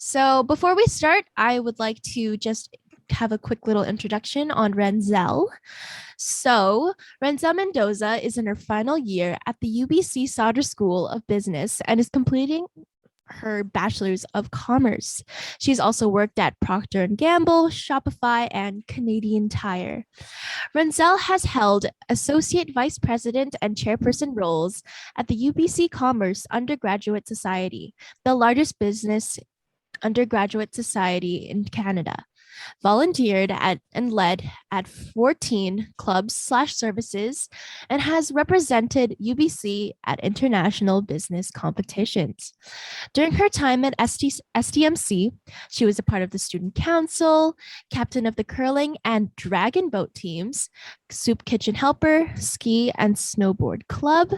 So before we start, I would like to just have a quick little introduction on Renzelle. So, Renzelle Mendoza is in her final year at the UBC Sauder School of Business and is completing her bachelor's of commerce. She's also worked at Procter and Gamble, Shopify, and Canadian Tire. Renzelle has held associate vice president and chairperson roles at the UBC Commerce Undergraduate Society, the largest business undergraduate society in Canada, volunteered at and led at 14 clubs/services, and has represented UBC at international business competitions. During her time at STMC, she was a part of the student council, captain of the curling and dragon boat teams, soup kitchen helper, ski and snowboard club,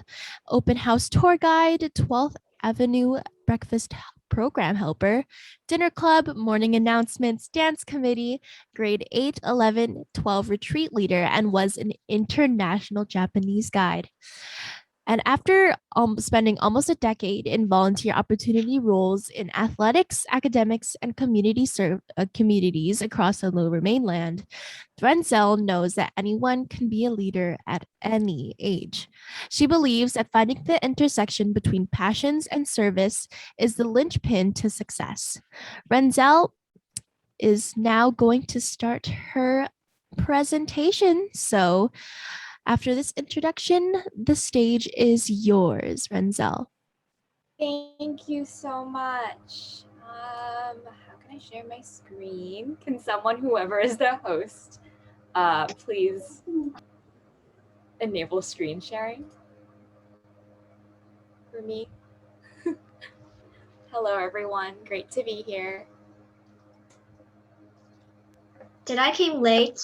open house tour guide, 12th Avenue breakfast program helper, dinner club, morning announcements, dance committee, grade 8, 11, 12 retreat leader, and was an international Japanese guide. And after spending almost a decade in volunteer opportunity roles in athletics, academics, and communities across the Lower Mainland, Renzelle knows that anyone can be a leader at any age. She believes that finding the intersection between passions and service is the linchpin to success. Renzelle is now going to start her presentation. So, after this introduction, the stage is yours, Renzelle. Thank you so much. How can I share my screen? Can someone, whoever is the host, please enable screen sharing for me? Hello, everyone. Great to be here. Did I came late?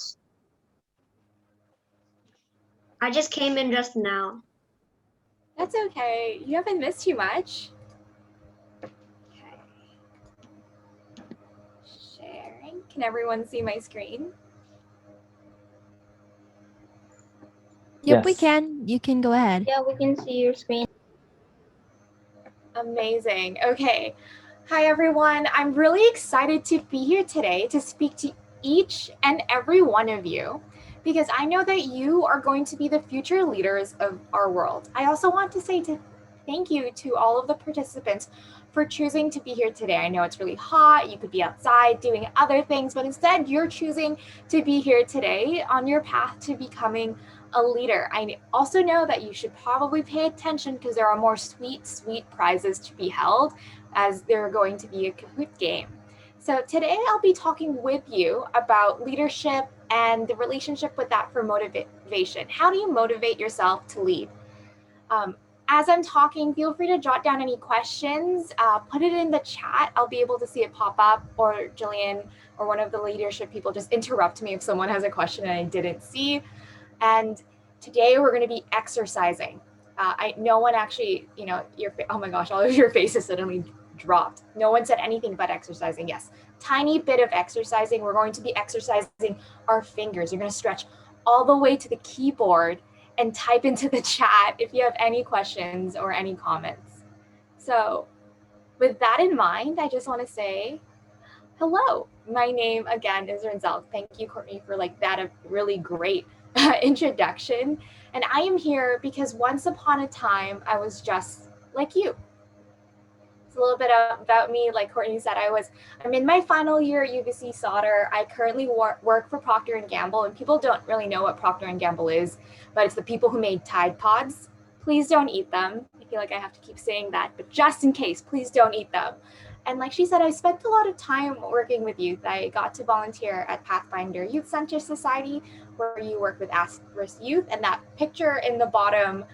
I just came in just now. That's okay. You haven't missed too much. Okay. Sharing. Can everyone see my screen? Yep, we can. You can go ahead. Yeah, we can see your screen. Amazing. Okay. Hi, everyone. I'm really excited to be here today to speak to each and every one of you because I know that you are going to be the future leaders of our world. I also want to say thank you to all of the participants for choosing to be here today. I know it's really hot. You could be outside doing other things, but instead you're choosing to be here today on your path to becoming a leader. I also know that you should probably pay attention because there are more sweet prizes to be held as there are going to be a Kahoot game. So today I'll be talking with you about leadership and the relationship with that for motivation. How do you motivate yourself to lead? As I'm talking, feel free to jot down any questions, put it in the chat. I'll be able to see it pop up, or Jillian or one of the leadership people just interrupt me if someone has a question and I didn't see. And today we're going to be exercising. No one actually, oh my gosh, all of your faces suddenly dropped. No one said anything about exercising. Yes, tiny bit of exercising. We're going to be exercising our fingers. You're going to stretch all the way to the keyboard and type into the chat if you have any questions or any comments. So with that in mind, I just want to say hello. My name again is Renzelle. Thank you, Courtney, for that a really great introduction. And I am here because once upon a time, I was just like you. It's a little bit about me. Like Courtney said, I'm in my final year at UBC Sauder. I currently work for Procter and Gamble, and people don't really know what Procter and Gamble is, but it's the people who made Tide Pods. Please don't eat them. I feel like I have to keep saying that, but just in case, please don't eat them. And like she said, I spent a lot of time working with youth. I got to volunteer at Pathfinder Youth Center Society, where you work with at-risk youth. And that picture in the bottom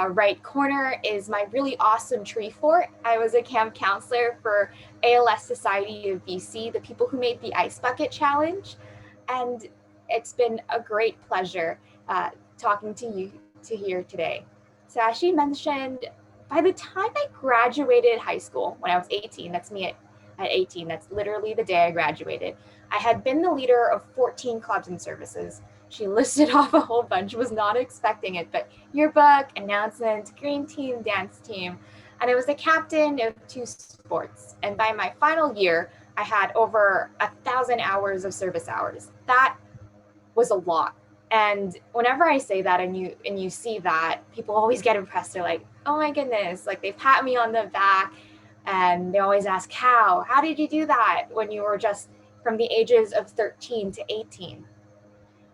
right corner is my really awesome tree fort. I was a camp counselor for ALS Society of BC, the people who made the Ice Bucket Challenge. And it's been a great pleasure talking to you here today. So as she mentioned, by the time I graduated high school, when I was 18, that's me at 18, that's literally the day I graduated, I had been the leader of 14 clubs and services. She listed off a whole bunch, was not expecting it, but yearbook, announcements, green team, dance team, And I was the captain of 2 sports. And by my final year, I had over 1,000 hours of service hours. That was a lot. And whenever I say that and you see that, people always get impressed. They're like, oh my goodness, like they pat me on the back and they always ask, how did you do that when you were just from the ages of 13 to 18?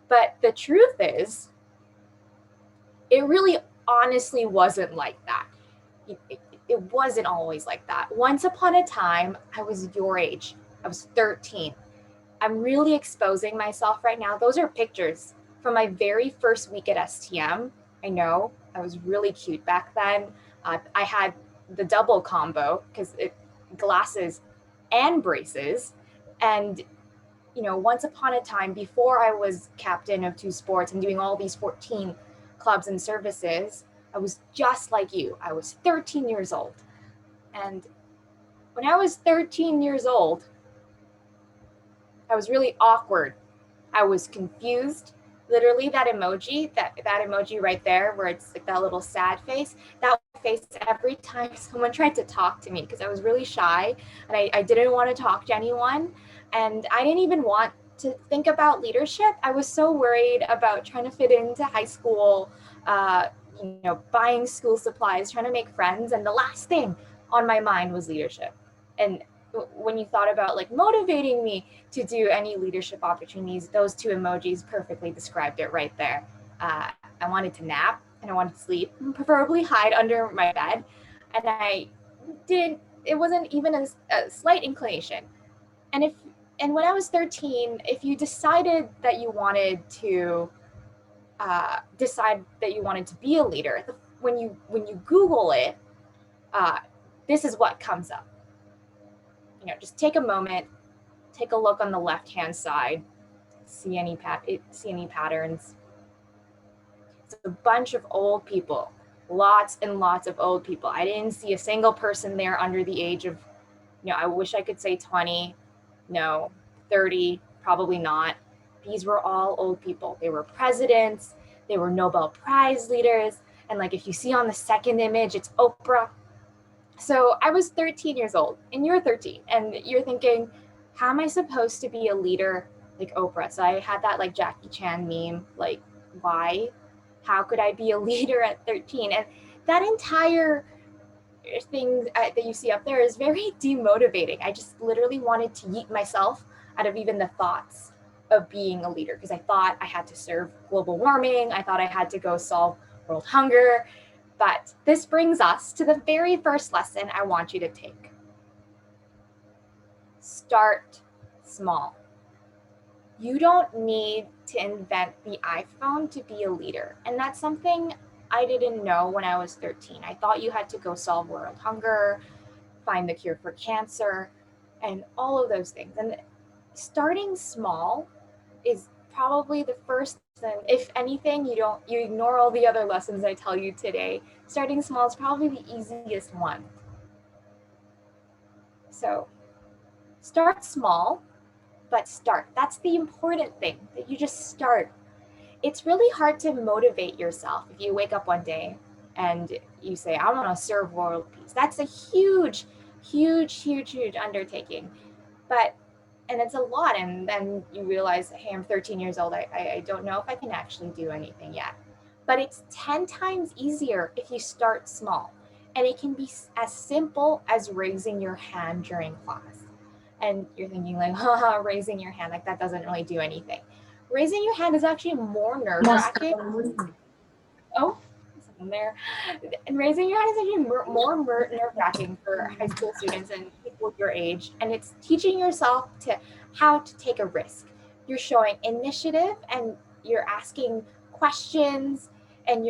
But the truth is, it really honestly wasn't like that. It wasn't always like that. Once upon a time, I was your age. I was 13. I'm really exposing myself right now. Those are pictures from my very first week at STM. I know I was really cute back then. I had the double combo because glasses and braces. And, once upon a time, before I was captain of 2 sports and doing all these 14 clubs and services, I was just like you. I was 13 years old. And when I was 13 years old, I was really awkward. I was confused. Literally that emoji right there where it's like that little sad face, that face every time someone tried to talk to me because I was really shy and I didn't want to talk to anyone. And I didn't even want to think about leadership. I was so worried about trying to fit into high school, buying school supplies, trying to make friends. And the last thing on my mind was leadership. And when you thought about like motivating me to do any leadership opportunities, those 2 emojis perfectly described it right there. I wanted to nap and I wanted to sleep, preferably hide under my bed. And it wasn't even a slight inclination. And when I was 13, if you decided that you wanted to decide that you wanted to be a leader, when you Google it, this is what comes up. Just take a moment, take a look on the left-hand side, see any patterns. It's a bunch of old people, lots and lots of old people. I didn't see a single person there under the age of, I wish I could say 20, no, 30, probably not. These were all old people. They were presidents, they were Nobel Prize leaders, and like if you see on the second image, it's Oprah. So I was 13 years old, and you're 13, and you're thinking, how am I supposed to be a leader like Oprah? So I had that like Jackie Chan meme, like, why? How could I be a leader at 13? And that entire thing that you see up there is very demotivating. I just literally wanted to yeet myself out of even the thoughts of being a leader because I thought I had to serve global warming. I thought I had to go solve world hunger. But this brings us to the very first lesson I want you to take. Start small. You don't need to invent the iPhone to be a leader. And that's something I didn't know when I was 13. I thought you had to go solve world hunger, find the cure for cancer, and all of those things. And starting small is probably the first thing. If anything, you ignore all the other lessons I tell you today. Starting small is probably the easiest one. So start small, but start. That's the important thing, that you just start. It's really hard to motivate yourself if you wake up one day and you say, I want to serve world peace. That's a huge, huge, huge, huge undertaking. And it's a lot. And then you realize, hey, I'm 13 years old. I don't know if I can actually do anything yet. But it's 10 times easier if you start small. And it can be as simple as raising your hand during class. And you're thinking like, raising your hand, like that doesn't really do anything. Raising your hand is actually more nerve-wracking. Oh, something there. And raising your hand is actually more nerve-wracking for high school students and people your age. And it's teaching yourself how to take a risk. You're showing initiative and you're asking questions and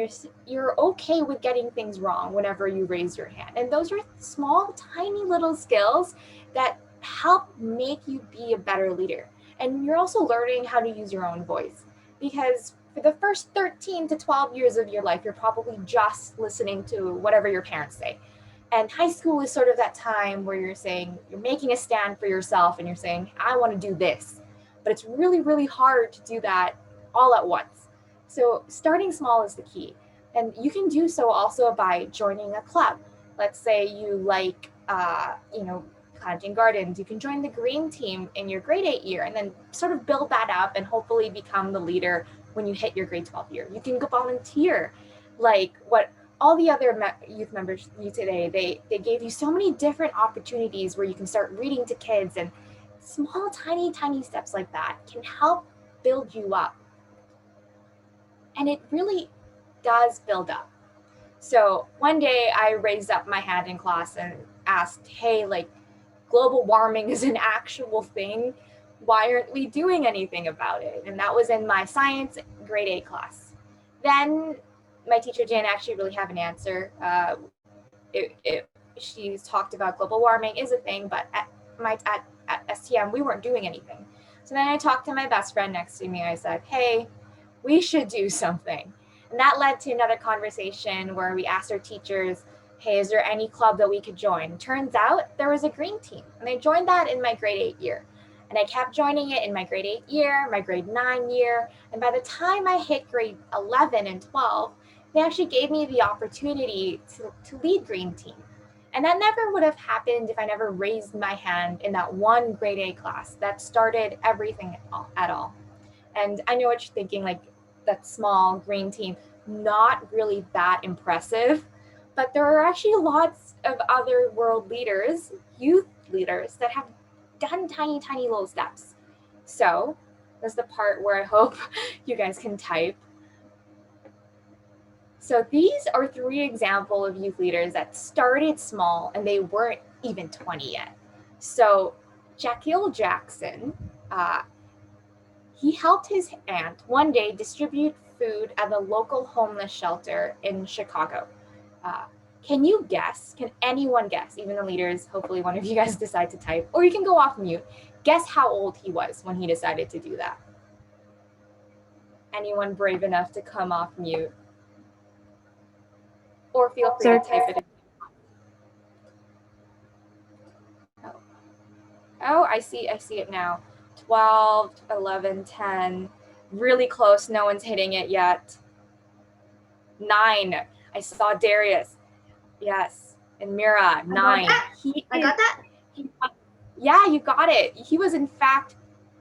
you're okay with getting things wrong whenever you raise your hand. And those are small, tiny little skills that help make you be a better leader. And you're also learning how to use your own voice, because for the first 13 to 12 years of your life, you're probably just listening to whatever your parents say. And high school is sort of that time where you're making a stand for yourself and you're saying, I want to do this. But it's really, really hard to do that all at once. So starting small is the key. And you can do so also by joining a club. Let's say you like, planting gardens. You can join the green team in your grade 8 year and then sort of build that up and hopefully become the leader when you hit your grade 12 year. You can go volunteer, like what all the other youth members do today. They gave you so many different opportunities where you can start reading to kids, and small, tiny steps like that can help build you up. And it really does build up. So one day I raised up my hand in class and asked, hey, like, global warming is an actual thing. Why aren't we doing anything about it? And that was in my science grade 8 class. Then my teacher didn't actually really have an answer. She talked about global warming is a thing, but at STM, we weren't doing anything. So then I talked to my best friend next to me. I said, hey, we should do something. And that led to another conversation where we asked our teachers, hey, is there any club that we could join? Turns out there was a green team, and I joined that in my grade 8 year. And I kept joining it in my grade 8 year, my grade 9 year. And by the time I hit grade 11 and 12, they actually gave me the opportunity to lead green team. And that never would have happened if I never raised my hand in that one grade 8 class that started everything at all. And I know what you're thinking, like, that small green team, not really that impressive, but there are actually lots of other world leaders, youth leaders, that have done tiny little steps. So that's the part where I hope you guys can type. So these are 3 examples of youth leaders that started small and they weren't even 20 yet. So Jackil Jackson, he helped his aunt one day distribute food at the local homeless shelter in Chicago. Can you guess? Can anyone guess? Even the leaders, hopefully one of you guys decide to type, or you can go off mute. Guess how old he was when he decided to do that. Anyone brave enough to come off mute? Or feel free to type it in. Oh, I see it now. 12, 11, 10. Really close. No one's hitting it yet. 9. I saw Darius. Yes. And Mira, 9. I got that? Yeah, you got it. He was, in fact,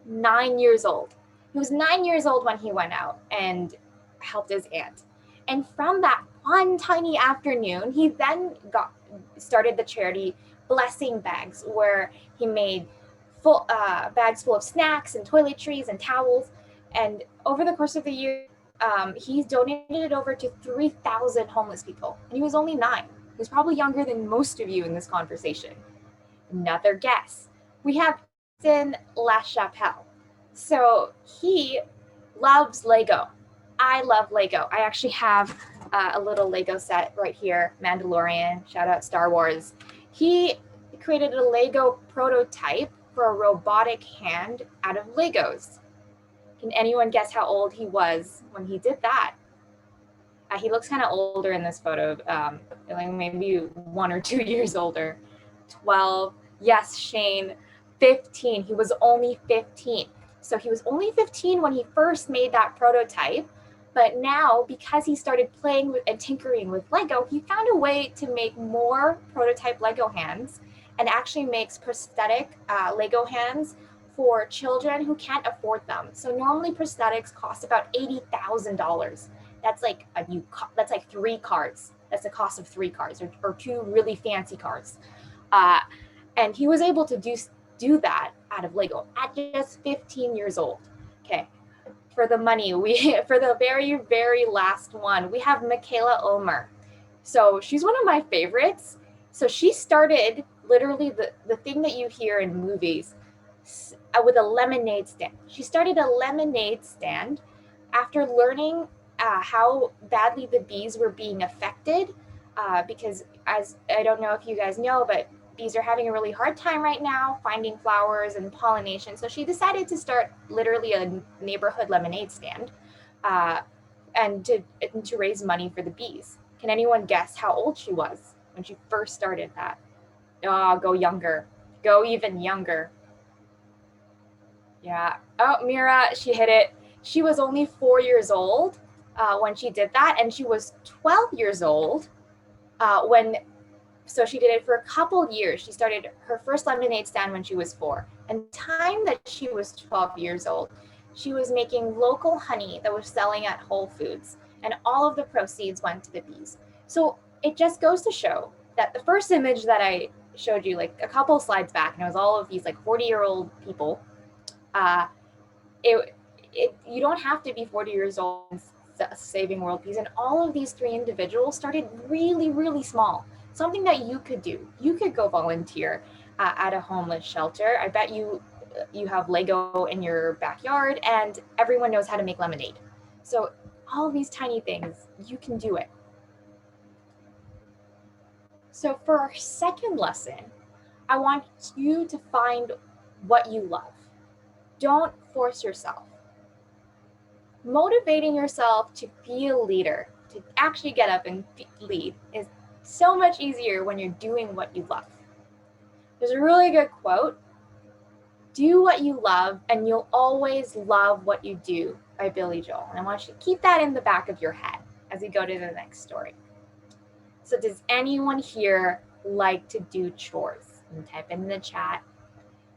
9 years old. He was 9 years old when he went out and helped his aunt. And from that one tiny afternoon, he then started the charity Blessing Bags, where he made bags full of snacks and toiletries and towels. And over the course of the year, he's donated it over to 3,000 homeless people. And he was only 9. He was probably younger than most of you in this conversation. Another guess. We have Justin LaChapelle. So he loves Lego. I love Lego. I actually have a little Lego set right here, Mandalorian, shout out Star Wars. He created a Lego prototype for a robotic hand out of Legos. Can anyone guess how old he was when he did that? He looks kind of older in this photo, like maybe 1 or 2 years older. 12. Yes, Shane. 15. He was only 15. So he was only 15 when he first made that prototype. But now, because he started playing with and tinkering with Lego, he found a way to make more prototype Lego hands and actually makes prosthetic Lego hands for children who can't afford them. So normally prosthetics cost about $80,000. That's like that's like 3 cars. That's the cost of 3 cars or 2 really fancy cars. And he was able to do that out of Lego at just 15 years old. Okay. For the money, for the very, very last one, we have Michaela Omer. So she's one of my favorites. So she started literally the thing that you hear in movies with a lemonade stand. She started a lemonade stand after learning how badly the bees were being affected, because as I don't know if you guys know, but bees are having a really hard time right now finding flowers and pollination. So she decided to start literally a neighborhood lemonade stand and to raise money for the bees. Can anyone guess how old she was when she first started that? Oh, go younger. Go even younger. Yeah. Oh, Mira, she hit it. She was only 4 years old when she did that, and she was 12 years old when So she did it for a couple years. She started her first lemonade stand when she was 4. And the time that she was 12 years old, she was making local honey that was selling at Whole Foods, and all of the proceeds went to the bees. So it just goes to show that the first image that I showed you like a couple slides back, and it was all of these like 40-year-old people. Uh, you don't have to be 40 years old and saving world peace. And all of these 3 individuals started really, really small. Something that you could do. You could go volunteer at a homeless shelter. I bet you have Lego in your backyard, and everyone knows how to make lemonade. So all of these tiny things, you can do it. So for our second lesson, I want you to find what you love. Don't force yourself. Motivating yourself to be a leader, to actually get up and lead, is so much easier when you're doing what you love. There's a really good quote: "Do what you love and you'll always love what you do," by Billy Joel. And I want you to keep that in the back of your head as we go to the next story. So does anyone here like to do chores? And type in the chat.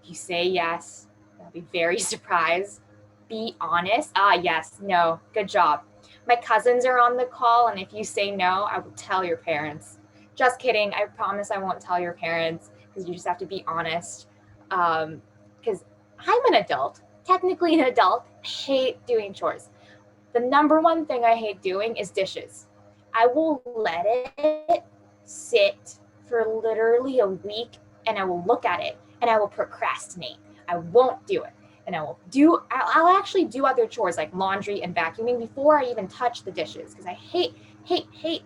If you say yes, I'll be very surprised. Be honest. Yes, no, good job. My cousins are on the call, and if you say no, I will tell your parents. Just kidding. I promise I won't tell your parents, because you just have to be honest. Because I'm an adult, technically an adult. I hate doing chores. The number one thing I hate doing is dishes. I will let it sit for literally a week, and I will look at it, and I will procrastinate. I won't do it. And I'll actually do other chores like laundry and vacuuming before I even touch the dishes, because I hate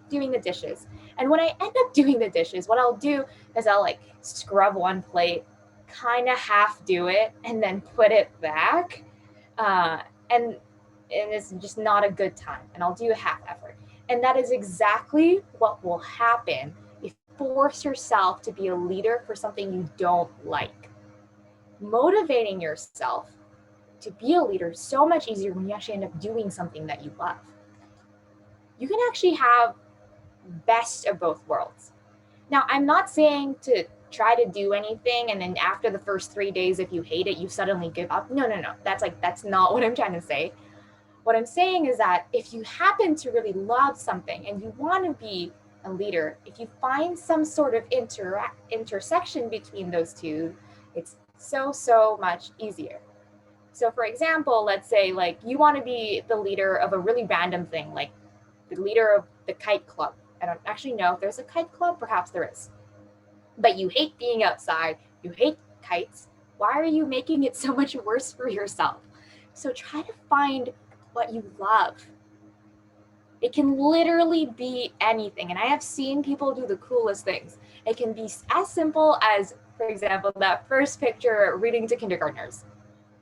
doing the dishes. And when I end up doing the dishes, what I'll do is I'll like scrub one plate, kind of half do it, and then put it back. And it's just not a good time. And I'll do a half effort. And that is exactly what will happen if you force yourself to be a leader for something you don't like. Motivating yourself to be a leader is so much easier when you actually end up doing something that you love. You can actually have best of both worlds. Now, I'm not saying to try to do anything and then after the first 3 days, if you hate it, you suddenly give up. No. That's not what I'm trying to say. What I'm saying is that if you happen to really love something and you want to be a leader, if you find some sort of intersection between those two, it's so much easier. So for example, let's say like you want to be the leader of a really random thing, like the leader of the kite club. I don't actually know if there's a kite club, perhaps there is. But you hate being outside, you hate kites. Why are you making it so much worse for yourself? So try to find what you love. It can literally be anything. And I have seen people do the coolest things. It can be as simple as, for example, that first picture reading to kindergartners.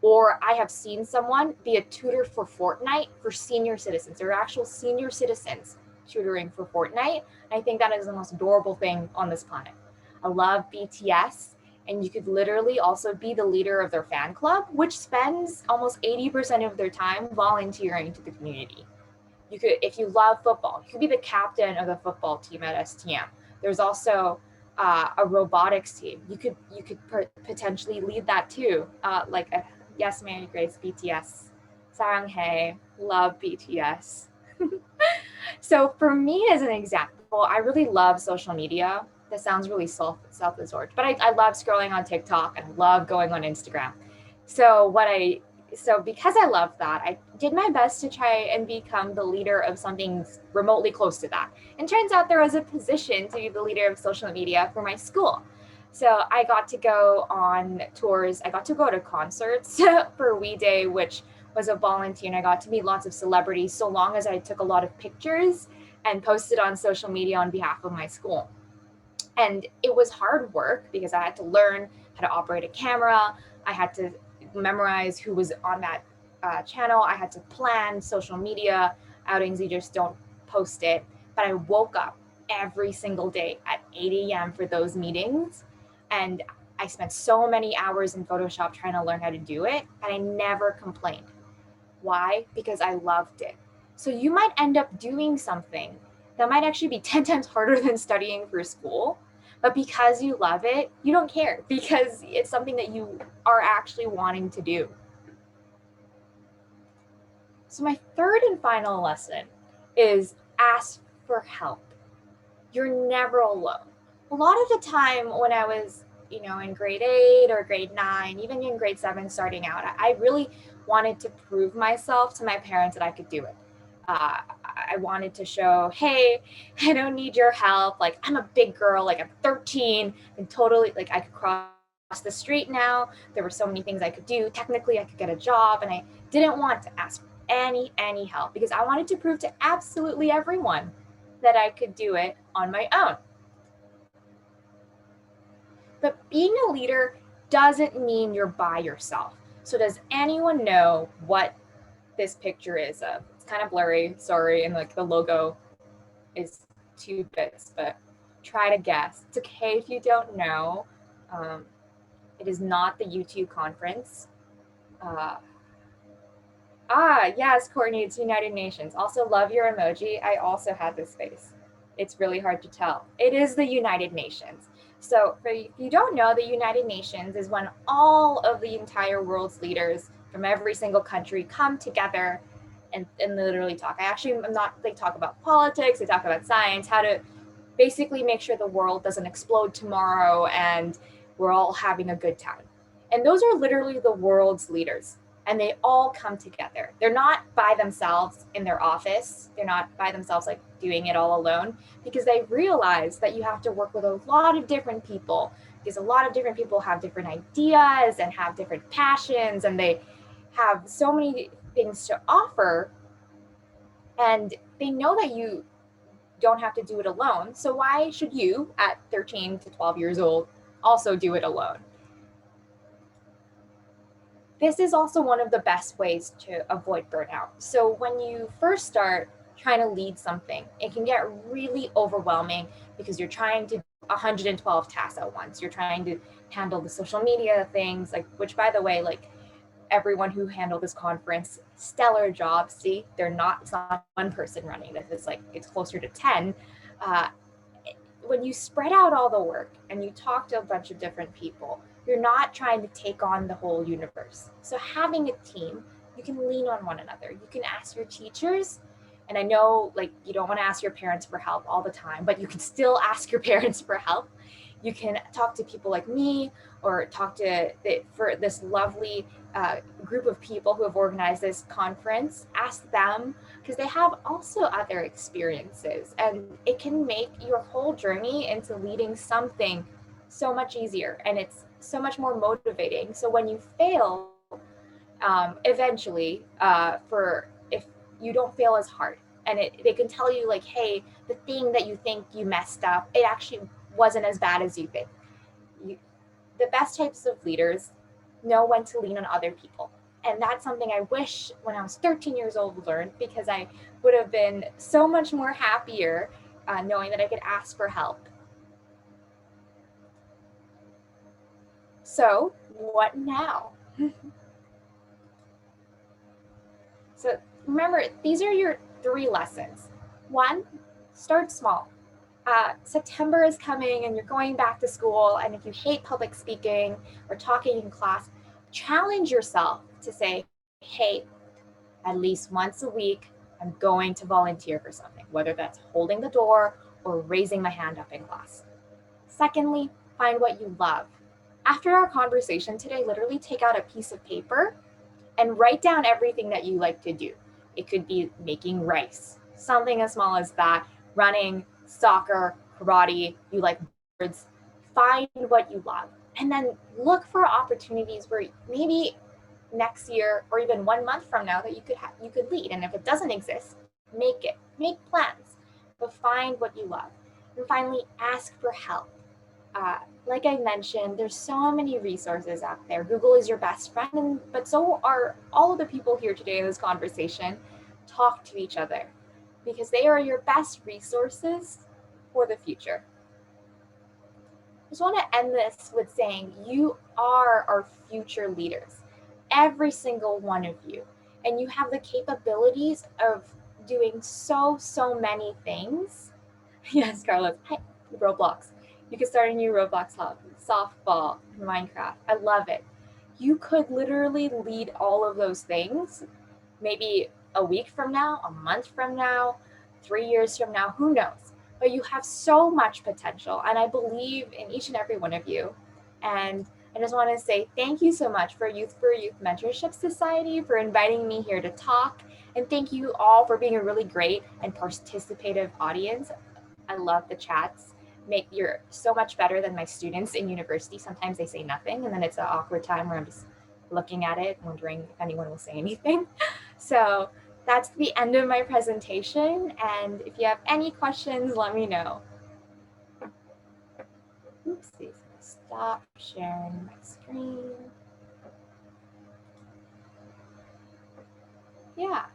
Or I have seen someone be a tutor for Fortnite for senior citizens. There are actual senior citizens tutoring for Fortnite. I think that is the most adorable thing on this planet. I love BTS. And you could literally also be the leader of their fan club, which spends almost 80% of their time volunteering to the community. You could, if you love football, you could be the captain of the football team at STM. There's also a robotics team. You could potentially lead that too. Yes, Mary Grace, BTS. Saranghae, love BTS. So for me, as an example, I really love social media. That sounds really self-absorbed, but I love scrolling on TikTok and I love going on Instagram. So because I love that, I did my best to try and become the leader of something remotely close to that. And turns out there was a position to be the leader of social media for my school. So I got to go on tours. I got to go to concerts for We Day, which was a volunteer, and I got to meet lots of celebrities so long as I took a lot of pictures and posted on social media on behalf of my school. And it was hard work because I had to learn how to operate a camera. I had to memorize who was on that channel. I had to plan social media outings. You just don't post it. But I woke up every single day at 8 a.m. for those meetings. And I spent so many hours in Photoshop trying to learn how to do it. And I never complained. Why? Because I loved it. So you might end up doing something that might actually be 10 times harder than studying for school. But because you love it, you don't care because it's something that you are actually wanting to do. So my third and final lesson is ask for help. You're never alone. A lot of the time when I was, in grade 8 or grade 9, even in grade 7 starting out, I really wanted to prove myself to my parents that I could do it. I wanted to show, hey, I don't need your help. Like, I'm a big girl. Like, I'm 13 and totally, like, I could cross the street now. There were so many things I could do. Technically, I could get a job, and I didn't want to ask any help because I wanted to prove to absolutely everyone that I could do it on my own. But being a leader doesn't mean you're by yourself. So does anyone know what this picture is of? It's kind of blurry, sorry, and like the logo is 2 bits, but try to guess. It's okay if you don't know. It is not the YouTube conference. Yes, Courtney, it's United Nations. Also, love your emoji. I also had this face. It's really hard to tell. It is the United Nations. So, if you don't know, the United Nations is when all of the entire world's leaders from every single country come together and literally talk. They talk about politics, they talk about science, how to basically make sure the world doesn't explode tomorrow and we're all having a good time. And those are literally the world's leaders. And they all come together. They're not by themselves in their office. They're not by themselves, like doing it all alone, because they realize that you have to work with a lot of different people, because a lot of different people have different ideas and have different passions, and they have so many things to offer. And they know that you don't have to do it alone. So why should you, at 13 to 12 years old, also do it alone? This is also one of the best ways to avoid burnout. So when you first start trying to lead something, it can get really overwhelming because you're trying to do 112 tasks at once. You're trying to handle the social media things, like, which, by the way, like, everyone who handled this conference, stellar job. See, it's not one person running this. It's closer to 10. Uh, when you spread out all the work and you talk to a bunch of different people, you're not trying to take on the whole universe. So having a team, you can lean on one another. You can ask your teachers. And I know, like, you don't want to ask your parents for help all the time, but you can still ask your parents for help. You can talk to people like me, or for this lovely group of people who have organized this conference. Ask them, because they have also other experiences, and it can make your whole journey into leading something so much easier, and it's so much more motivating. So when you fail, eventually, if you don't fail as hard, and they can tell you, like, hey, the thing that you think you messed up, it actually wasn't as bad as you think. The best types of leaders know when to lean on other people. And that's something I wish when I was 13 years old learned, because I would have been so much more happier knowing that I could ask for help. So, what now? So, remember, these are your 3 lessons. 1, start small. September is coming and you're going back to school, and if you hate public speaking or talking in class, challenge yourself to say, hey, at least once a week, I'm going to volunteer for something, whether that's holding the door or raising my hand up in class. Secondly, find what you love. After our conversation today, literally take out a piece of paper and write down everything that you like to do. It could be making rice, something as small as that, running, soccer, karate, you like birds. Find what you love, and then look for opportunities where maybe next year or even 1 month from now that you could lead. And if it doesn't exist, make plans, but find what you love. And finally, ask for help. Like I mentioned, there's so many resources out there. Google is your best friend, but so are all of the people here today in this conversation. Talk to each other, because they are your best resources for the future. I just want to end this with saying you are our future leaders, every single one of you, and you have the capabilities of doing so many things. Yes, Carlos. Hi, Roblox. You could start a new Roblox hub, softball, Minecraft. I love it. You could literally lead all of those things maybe a week from now, a month from now, 3 years from now, who knows? But you have so much potential. And I believe in each and every one of you. And I just want to say thank you so much for Youth Mentorship Society for inviting me here to talk. And thank you all for being a really great and participative audience. I love the chats. You're so much better than my students in university. Sometimes they say nothing, and then it's an awkward time where I'm just looking at it, wondering if anyone will say anything. So that's the end of my presentation. And if you have any questions, let me know. Oopsies, stop sharing my screen. Yeah.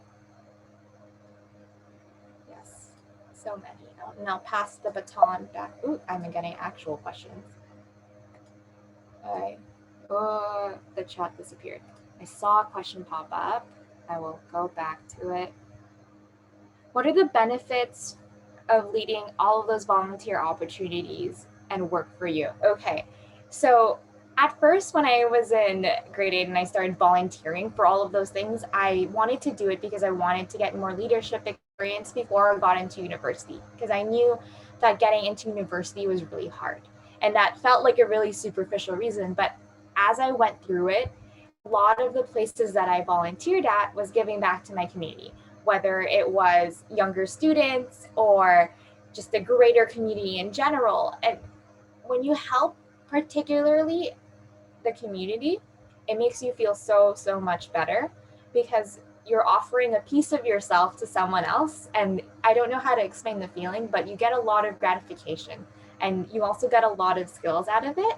Yes, so many. Now pass the baton back. Ooh, I'm getting actual questions. Okay. Oh, the chat disappeared. I saw a question pop up. I will go back to it. What are the benefits of leading all of those volunteer opportunities and work for you? Okay, so at first, when I was in grade 8 and I started volunteering for all of those things, I wanted to do it because I wanted to get more leadership experience before I got into university, because I knew that getting into university was really hard. And that felt like a really superficial reason. But as I went through it, a lot of the places that I volunteered at was giving back to my community, whether it was younger students or just a greater community in general. And when you help, particularly the community, it makes you feel so, so much better because you're offering a piece of yourself to someone else. And I don't know how to explain the feeling, but you get a lot of gratification and you also get a lot of skills out of it.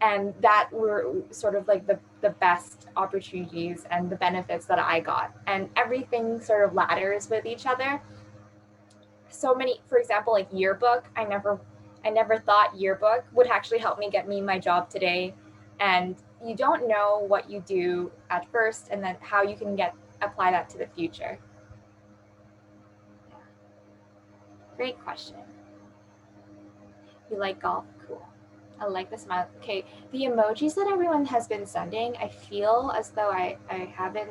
And that were sort of like the best opportunities and the benefits that I got. And everything sort of ladders with each other. So many, for example, like yearbook, I never thought yearbook would actually help me get me my job today. And you don't know what you do at first and then how you can apply that to the future. Yeah. Great question. You like golf? Cool. I like the smile. Okay, the emojis that everyone has been sending, I feel as though I haven't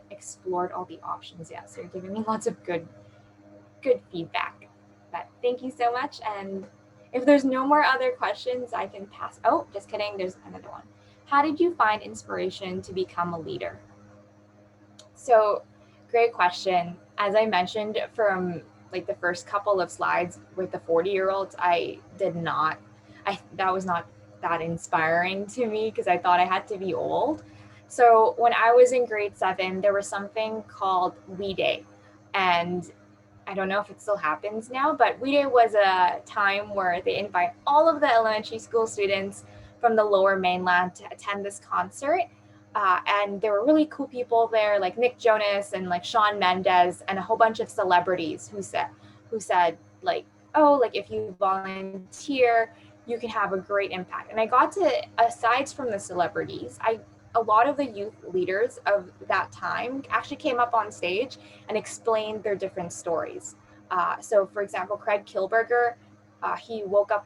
explored all the options yet. So you're giving me lots of good feedback. But thank you so much. And if there's no more other questions, I can pass. Oh, just kidding. There's another one. How did you find inspiration to become a leader? So, great question. As I mentioned from like the first couple of slides with the 40-year-olds, that was not that inspiring to me because I thought I had to be old. So when I was in grade 7, there was something called We Day. And I don't know if it still happens now, but We Day was a time where they invite all of the elementary school students from the lower mainland to attend this concert. And there were really cool people there, like Nick Jonas and like Shawn Mendes and a whole bunch of celebrities who said like, oh, like if you volunteer, you can have a great impact. And I got to, aside from the celebrities, a lot of the youth leaders of that time actually came up on stage and explained their different stories. So for example, Craig Kilberger, he woke up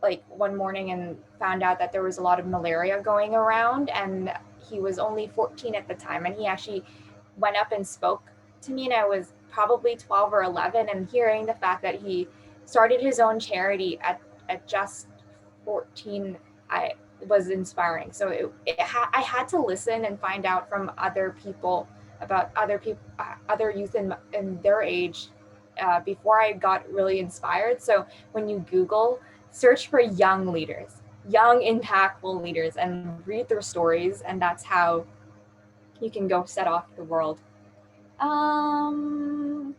like one morning and found out that there was a lot of malaria going around, and he was only 14 at the time, and he actually went up and spoke to me, and I was probably 12 or 11, and hearing the fact that he started his own charity at just 14, I was inspiring. So I had to listen and find out from other people about other youth in their age before I got really inspired. So when you Google, search for young leaders, young impactful leaders, and read their stories, and that's how you can go set off the world.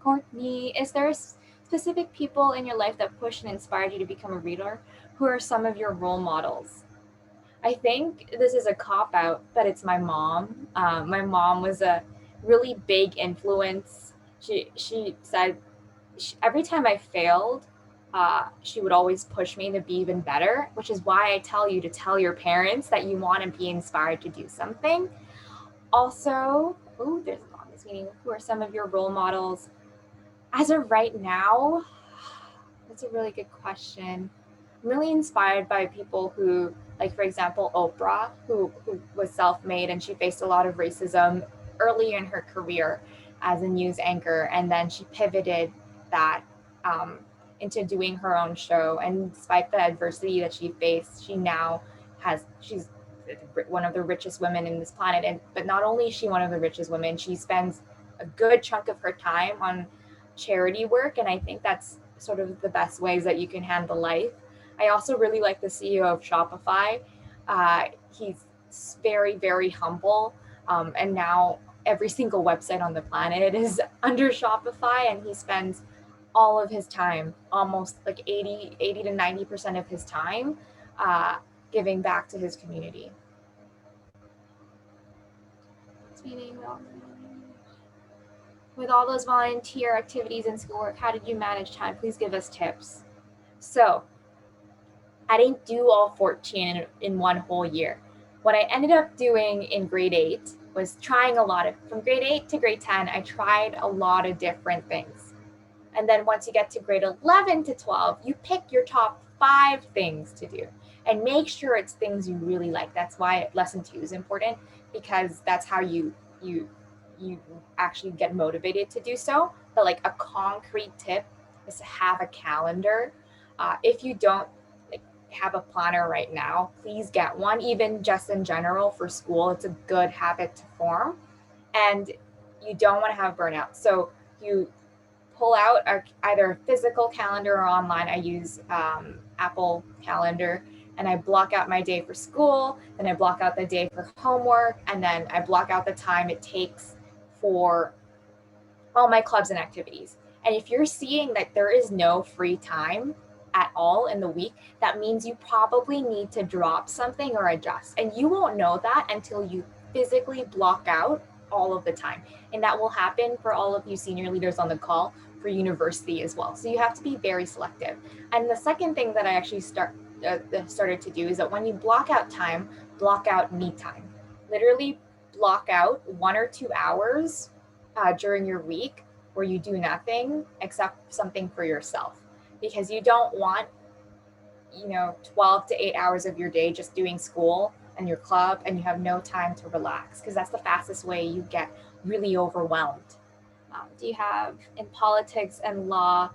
Courtney, is there specific people in your life that pushed and inspired you to become a reader? Who are some of your role models? I think this is a cop out, but it's my mom. My mom was a really big influence. She said every time I failed, she would always push me to be even better, which is why I tell you to tell your parents that you want to be inspired to do something. Also, there's a longest meeting. Who are some of your role models? As of right now, That's a really good question. I'm really inspired by people who, like for example, Oprah, who was self-made and she faced a lot of racism early in her career as a news anchor, and then she pivoted that um, into doing her own show. And despite the adversity that she faced, she's one of the richest women in this planet. And but not only is she one of the richest women, she spends a good chunk of her time on charity work, and I think that's sort of the best ways that you can handle life. I also really like the CEO of Shopify. He's very, very humble. And now every single website on the planet is under Shopify, and he spends all of his time, almost like 80 to 90% of his time, uh, giving back to his community. With all those volunteer activities and schoolwork, how did you manage time? Please give us tips. So, I didn't do all 14 in one whole year. What I ended up doing in grade 8 was trying a lot of, from grade 8 to grade 10, I tried a lot of different things. And then once you get to grade 11 to 12, you pick your top 5 things to do and make sure it's things you really like. That's why lesson 2 is important, because that's how you actually get motivated to do so. But like a concrete tip is to have a calendar. If you don't have a planner right now, please get one, even just in general for school. It's a good habit to form. And you don't want to have burnout. So you pull out either a physical calendar or online. I use Apple Calendar, and I block out my day for school, then I block out the day for homework, and then I block out the time it takes for all my clubs and activities. And if you're seeing that there is no free time at all in the week, that means you probably need to drop something or adjust. And you won't know that until you physically block out all of the time. And that will happen for all of you senior leaders on the call for university as well. So you have to be very selective. And the second thing that I actually started to do is that when you block out time, block out me time. Literally block out 1 or 2 hours during your week where you do nothing except something for yourself, because you don't want 12 to 8 hours of your day just doing school and your club and you have no time to relax, because that's the fastest way you get really overwhelmed. Do you have in politics and law?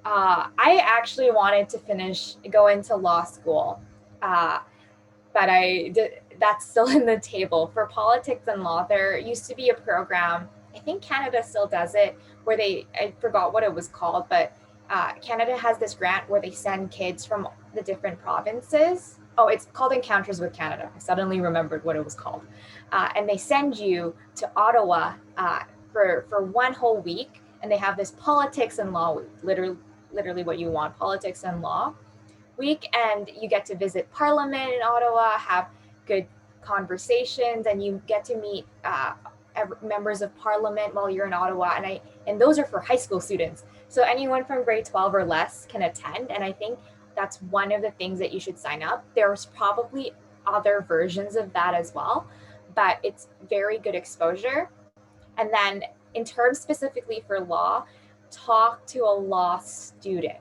I actually wanted to go into law school, but that's still in the table. For politics and law, there used to be a program, I think Canada still does it, where I forgot what it was called, but Canada has this grant where they send kids from the different provinces. Oh, it's called Encounters with Canada. I suddenly remembered what it was called. And they send you to Ottawa for 1 whole week, and they have this politics and law week, literally what you want, politics and law week, and you get to visit Parliament in Ottawa, have good conversations, and you get to meet members of Parliament while you're in Ottawa. And those are for high school students. So anyone from grade 12 or less can attend. And I think that's one of the things that you should sign up. There's probably other versions of that as well, but it's very good exposure. And then in terms specifically for law, talk to a law student.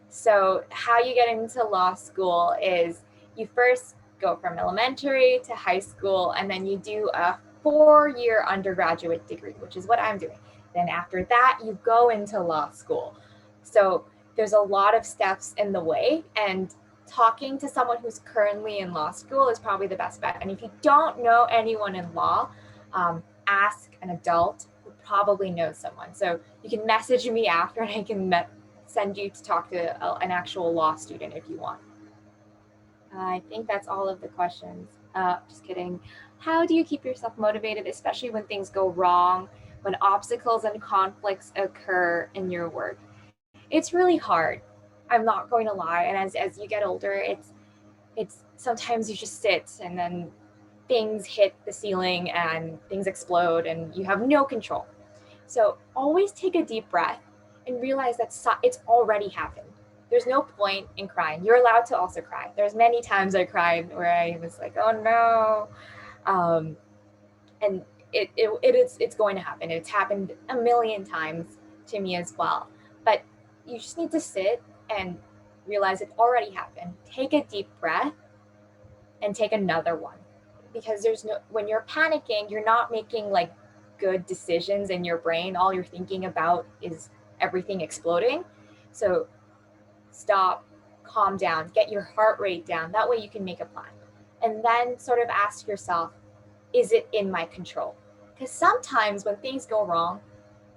So how you get into law school is you first go from elementary to high school, and then you do a 4-year undergraduate degree, which is what I'm doing. Then after that, you go into law school. So there's a lot of steps in the way, and talking to someone who's currently in law school is probably the best bet. And if you don't know anyone in law, ask an adult who probably knows someone. So you can message me after, and I can send you to talk to an actual law student if you want. I think that's all of the questions. Just kidding. How do you keep yourself motivated, especially when things go wrong, when obstacles and conflicts occur in your work? It's really hard. I'm not going to lie. And as you get older, it's sometimes you just sit and then things hit the ceiling and things explode and you have no control. So always take a deep breath and realize that it's already happened. There's no point in crying. You're allowed to also cry. There's many times I cried where I was like, oh no. And it's going to happen. It's happened a million times to me as well. But you just need to sit and realize it already happened, take a deep breath and take another one. Because there's no, when you're panicking, you're not making like good decisions in your brain. All you're thinking about is everything exploding. So stop, calm down, get your heart rate down. That way you can make a plan. And then sort of ask yourself, is it in my control? Because sometimes when things go wrong,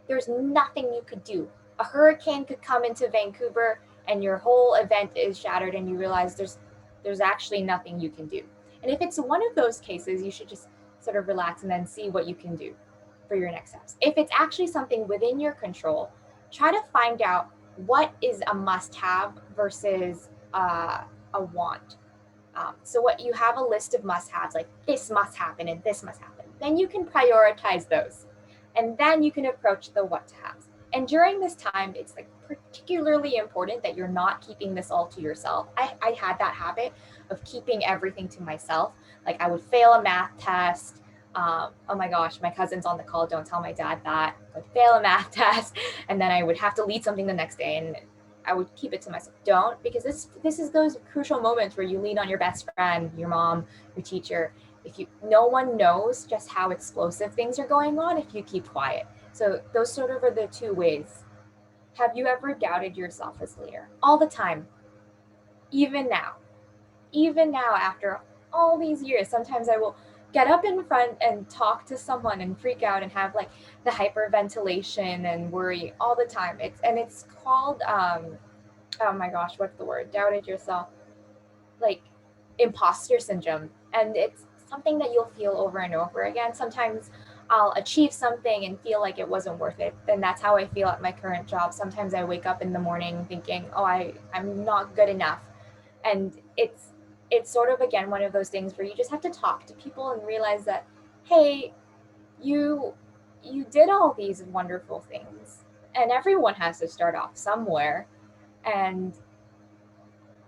there's nothing you could do. A hurricane could come into Vancouver and your whole event is shattered and you realize there's actually nothing you can do. And if it's one of those cases, you should just sort of relax and then see what you can do for your next steps. If it's actually something within your control, try to find out what is a must have versus a want. So what you have a list of must haves, like this must happen and this must happen. Then you can prioritize those. And then you can approach the what to haves. And during this time, it's like particularly important that you're not keeping this all to yourself. I had that habit of keeping everything to myself. Like I would fail a math test. Oh my gosh, my cousin's on the call. Don't tell my dad that. I would fail a math test, and then I would have to lead something the next day, and I would keep it to myself. Don't, because this is those crucial moments where you lean on your best friend, your mom, your teacher. If you, no one knows just how explosive things are going on if you keep quiet. So those sort of are the two ways. Have you ever doubted yourself as a leader? All the time. Even now. Even now, after all these years, sometimes I will get up in front and talk to someone and freak out and have like the hyperventilation and worry all the time. It's called oh my gosh, what's the word? Doubted yourself. Like imposter syndrome. And it's something that you'll feel over and over again. Sometimes I'll achieve something and feel like it wasn't worth it. And that's how I feel at my current job. Sometimes I wake up in the morning thinking, oh, I'm not good enough. And it's sort of again one of those things where you just have to talk to people and realize that, hey, you did all these wonderful things. And everyone has to start off somewhere. And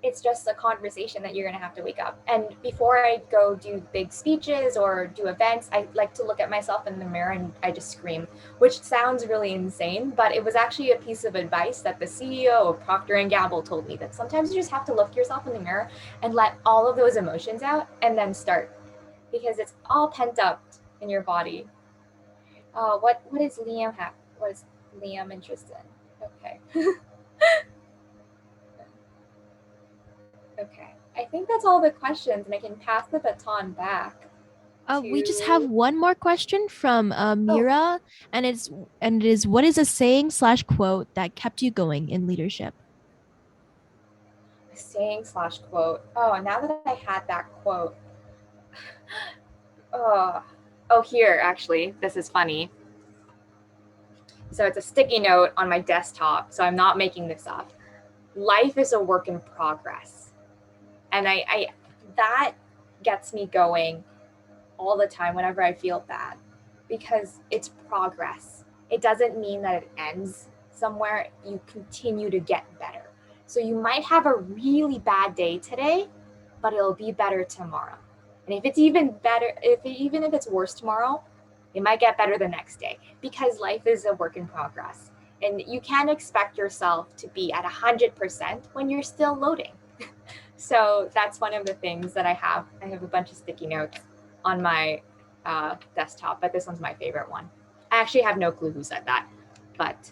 it's just a conversation that you're going to have to wake up. And before I go do big speeches or do events, I like to look at myself in the mirror and I just scream, which sounds really insane, but it was actually a piece of advice that the CEO of Procter and Gamble told me, that sometimes you just have to look yourself in the mirror and let all of those emotions out and then start, because it's all pent up in your body. What is Liam have? What is Liam interested in? Okay. Okay. I think that's all the questions, and I can pass the baton back We just have to. one more question from Oh, Mira, and it is, what is a saying slash quote that kept you going in leadership? a saying slash quote. Oh, now that I had that quote. Oh, oh, here, actually. This is funny. So it's a sticky note on my desktop, so I'm not making this up. Life is a work in progress. And I that gets me going all the time whenever I feel bad, because it's progress. It doesn't mean that it ends somewhere. You continue to get better. So you might have a really bad day today, but it'll be better tomorrow. And if it's even better, even if it's worse tomorrow, it might get better the next day, because life is a work in progress. And you can't expect yourself to be at 100% when you're still loading. So that's one of the things that I have. I have a bunch of sticky notes on my desktop, but this one's my favorite one. I actually have no clue who said that, but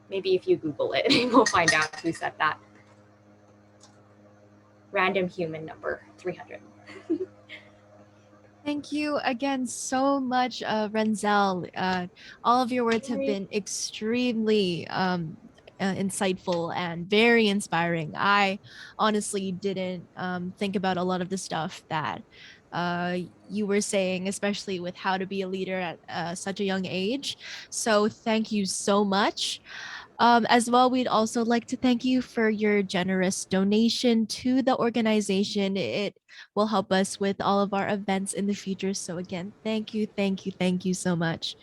maybe if you Google it, we'll find out who said that. Random human number 300. Thank you again so much, Renzelle. All of your words have been extremely insightful and very inspiring. I honestly didn't think about a lot of the stuff that you were saying, especially with how to be a leader at such a young age. So, thank you so much. As well, we'd also like to thank you for your generous donation to the organization. It will help us with all of our events in the future. So, again, thank you so much.